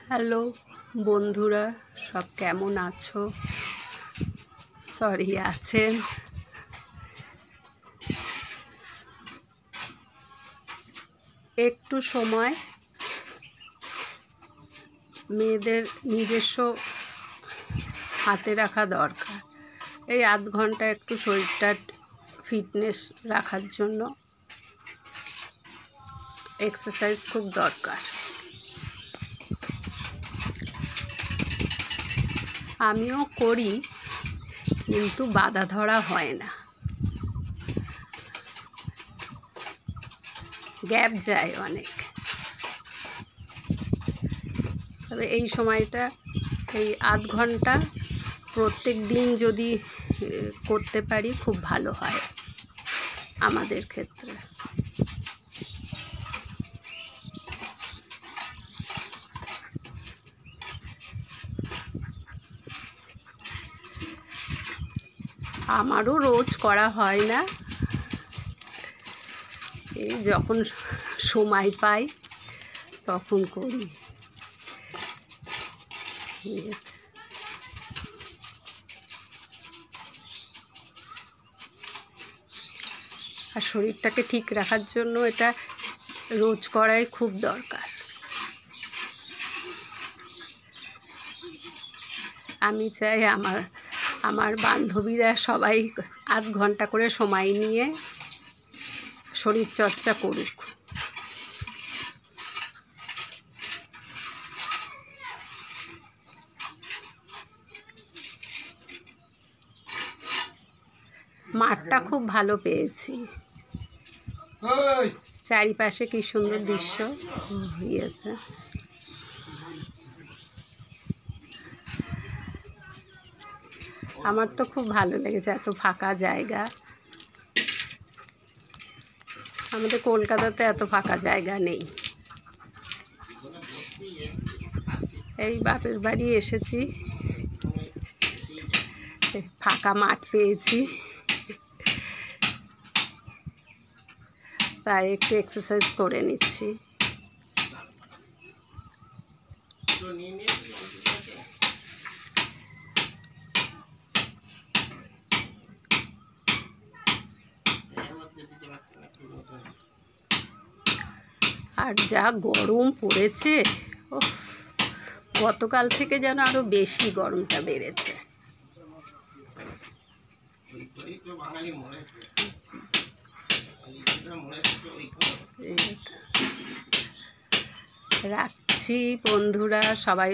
Hello বন্ধুরা, সব কেমন আছো? সরি আছেন। একটু সময় মেয়েদের নিজস্ব হাতে রাখা দরকার। এই আধ ঘন্টা একটু শরীরটা ফিটনেস রাখার জন্য এক্সারসাইজ খুব দরকার। আমিও করি, কিন্তু বাধা ধরা হয় না, গ্যাপ যায় অনেক। তবে এই সময়টা, এই আধ ঘন্টা প্রত্যেক দিন যদি করতে পারি খুব ভালো হয় আমাদের ক্ষেত্রে। আমারও রোজ করা হয় না, এই যখন সময় পাই তখন করি। আর শরীরটাকে ঠিক রাখার জন্য এটা রোজ করাই খুব দরকার। আমি চাই আমার বান্ধবীরা সবাই আধ ঘন্টা করে সময় নিয়ে শরীর চর্চা করুক। মাঠটা খুব ভালো পেয়েছি, চারিপাশে কি সুন্দর দৃশ্য। ইয়েতে আমার তো খুব ভালো লেগেছে, এত ফাঁকা জায়গা। আমাদের কলকাতাতে এত ফাঁকা জায়গা নেই। এই বাপের বাড়ি এসেছি, ফাঁকা মাঠ পেয়েছি, তাই একটু এক্সারসাইজ করে নিচ্ছি। আর যা গরম পড়েছে, গতকাল থেকে যেন আরো বেশি গরমটা বেড়েছে। রাখছি বন্ধুরা, সবাই